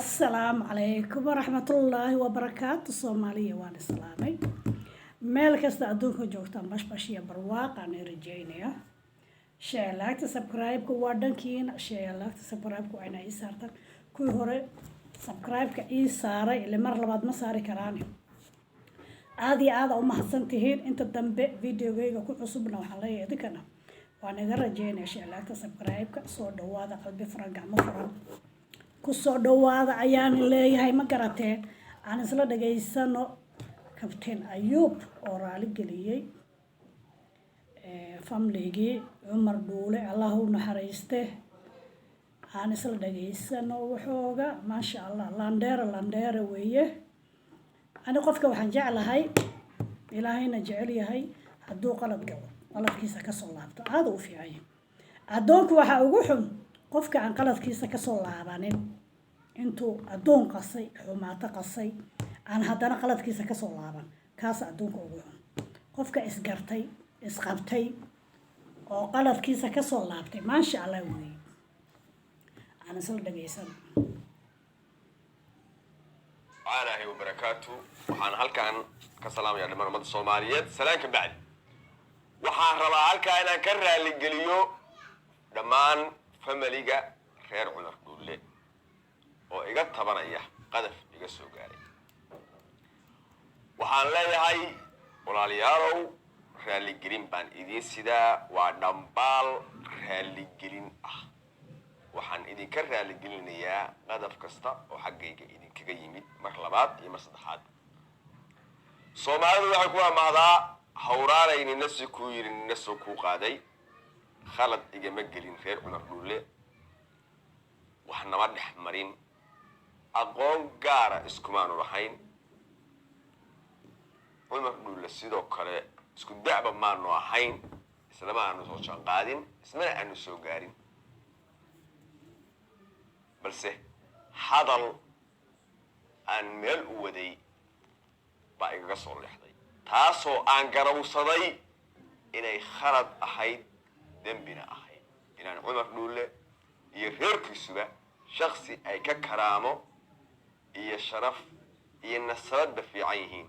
السلام عليكم ورحمة الله وبركاته. الصومالية وأنا سلامي مالك استأذنكم جوكتان باش يا برواق أنا رجينيا شير لايك سبسكرايب كوادن كين شير لايك سبسكرايب كوأنا إيسارتن كوي هوري سبسكرايب كإيسارة اللي مرة بعد ما صار كراني هذه وما حسنتهين أنت الدنب فيديو جيجا كل عصبنا وحلايا ذكرنا وأنا رجينيا شير لايك سبسكرايب كصور دواذا قلبي فرنجع مفرم kusoo dhawaada ayaan leeyahay ma garateen aan isla dhageysano kabteen Ayuub oo raali galiyay family-gii Umar Dhuule Allah u naxariiste aan isla dhageysano waxooga ma sha Allah landeera weeye ani qofka waxaan jeclahay ilaahayna jecel yahay hadduu qalad galo qaladkiisa ka soo laabto aad u fiicay adoonku waxa ugu xun qofka aan qaladkiisa ka soo laabanin intuu adoon qasay xumaata qasay aan haddana qaladkiisa ka soo laaban kaas adoonka ugu xun qofka isgartay isqabtay oo qaladkiisa ka soo laabtay ma sha Allah weey aan isla dhageysan عليه وبركاته وحان هالكان كسلام يا دمان umada Soomaaliyeed salaanka bacdi waxaan rabaa halka inaan ka raali geliyo dhamaan family-ga reer Cumar Dhuule oo iga tabanaya qadaf iga soo gaaray waxaan leeyahay walaalayaalow raali gelin baan idin sidaa waa dhambaal raali gelin ah waxaan idinka raali gelinayaa qadaf kasta oo xaggayga idinkaga yimid mar labaad iyo mar saddexaad Soomaalidu waxay ku amaadaa hawraanayni nafsi ku yirin nafsi ku qaaday khalad igama gelin reer Cumar Dhuule waxna ma dhex marin aqoon gaara iskumaanu lahayn Cumar Dhuule sidoo kale isku dacba maanu ahayn isla ma aanu soo qaadin isma aanu soo gaarin balse hadal aan meel u waday baa iga soo leexday taasoo aan garawsaday inay khalad ahayd dambina ahayd inaan Cumar Dhuule iyo reerkiisuba shakhsi ay ka karaamo iyo sharaf iyo nasabad fiican yihiin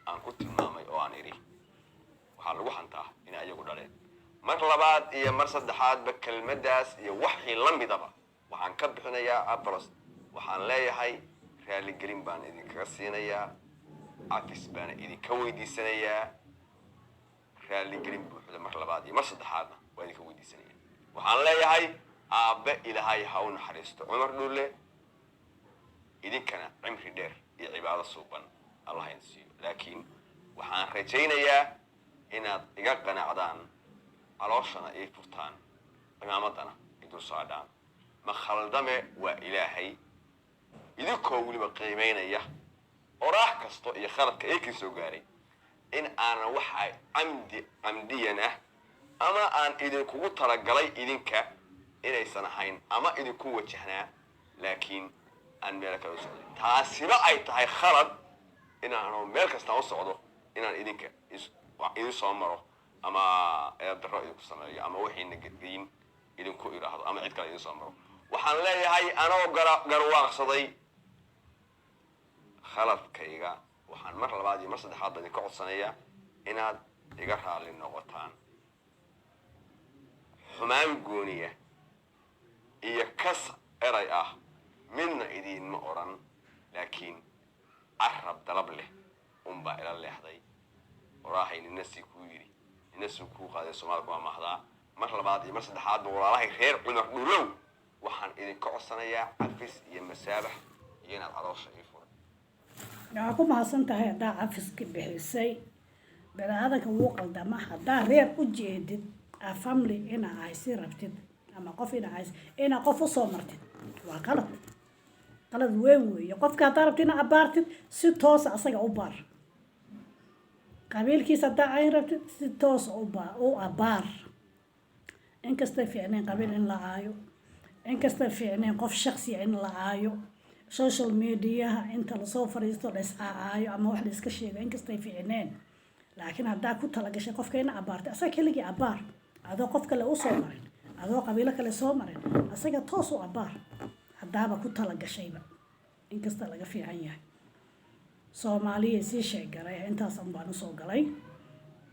aan ku tilmaamay oo aan iri waxa lagu xantaa in ayagu dhaleen mar labaad iyo mar saddexaad ba kelmadaas iyo wixii la midaba waxaan ka bixinayaa abros waxaan leeyahay raali gelin baan idinkaga siinayaa afis baan idinka weydiisanayaa raali gelin buuxda mar labaad iyo mar saddexaadna waa idinka weydiisanayaa waxaan leeyahay aabe ilaahay ha u naxariisto Cumar Dhuule idinkana cimri dheer iyo cibaado suuban Allah ha siiyo laakiin waxaan rajaynayaa inaad iga qanacdaan calooshana ay furtaan imaamadana idul saadaan ma khaldame waa ilaahay idinkoo waliba qiimeynaya oraah kasto iyo khaladka ay ka soo gaaray in aan waxa amdiyan ah ama aan idinkugu talagalay idinka inaysan ahayn ama idinku wajahnaa laakiin aan meel kale u socdo taasina ay tahay khalad inaan meel kasta u socdo inaan idinka idin soo maro ama daro idinku sameeyo ama wixii nagadiin idinku iraahdo ama cid kale idin soo maro waxaan leeyahay anoo garwaaqsaday khaladkayga waxaan mar labaad iyo mar saddexaad idinka codsanayaa inaad iga raali noqotaan xumaan gooniya iyo kas eray ah midna idinma oran laakiin arab dalab leh baa ila leexday waraahayni nasi ku yiri nasi ku qaaday Soomaaliya waa mahdaa mar labaad iyo mar saddexaad walaalahay reer Cumar Dhuule waxaan idinka codsanayaa afis iyo masaabax iyo inaad caloosha ii furo yaa ku mahadsan tahay hadaa afiska bixisay balaadaka wuu qaldama hadaa reer u jeedid a family ina ay si rabtid ama qof ina qof u soo martid waa qalad weyn weeye qofka hadaa rabtid ina abaartid si toos asaga u baar qabiilkiisa hadaa ay rabtid si toos u abaar inkasta fiicneen qabiil in la aayo inkasta fiicneen qof shakhsi in la aayo social media inta la soo fariisto la isaayo ama wax la iska sheego inkasta fiicneen laakiin hadaa ku tala gashay qofka ina abaartay asaga keligii abaar adoo qof kale u soo marin adoo qabiilo kale soo marin asaga toos u abaar hadaaba ku tala gashayba inkasta laga fiican yahay Soomaaliya sii sheegaray intaas baan usoo galay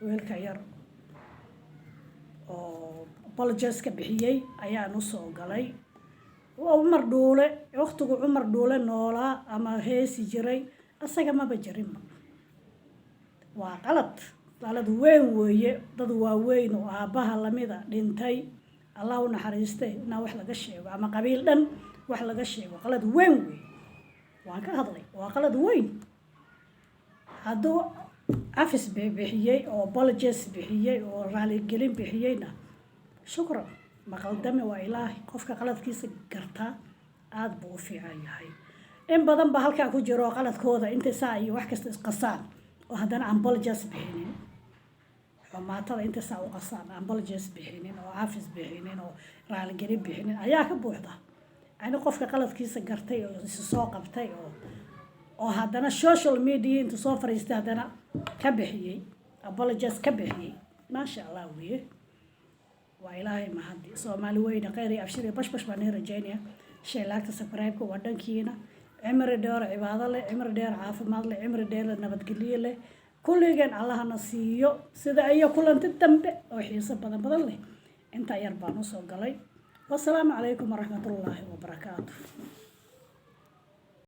wiilka yar oo apologies ka bixiyay ayaan usoo galay Umar Dhuule waqtigu Umar Dhuule noolaa ama heesi jiray asaga maba jirinba waa qalad weyn weeye dad waaweyn oo aabaha lamida dhintay Allah u naxariistay na wax laga sheego ama qabiil dhan wax laga sheego qalad weyn weey waan ka hadlay waa qalad weyn hadduu afis bixiyay oo apologies bixiyay oo raali gelin bixiyayna shukran maqaldami waa ilaahi qofka qaladkiisa gartaa aad buu u fiican yahay in badan ba halka ku jiro qaladkooda inta saa iyo wax kasta isqasaan oo haddana apologies bixinin xumaatada inta saa u qasaan apologies bixinin oo afis bixinin oo raali gelin bixinin ayaa ka buuxda ani qofka qaladkiisa gartay oo soo qabtay oo haddana social media inta soo fariistay haddana ka bixiyay apologies ka bixiyay maasha Allah wiye waa ilaahay mahadi Soomaali weyna khayr iyo abshir iyo bashbash baan rajaynaya sheelaagta subscribe-ka waa dhankiina cimri dheer cibaado leh cimri dheer caafimaad leh cimri dheer nabadgelyo leh kulligan Allahna siiyo sida ay kulanti dambe oo xiiso badan leh inta yar baan usoo galay wassalaamu calaykum waraxmatullaahi wabarakaatuh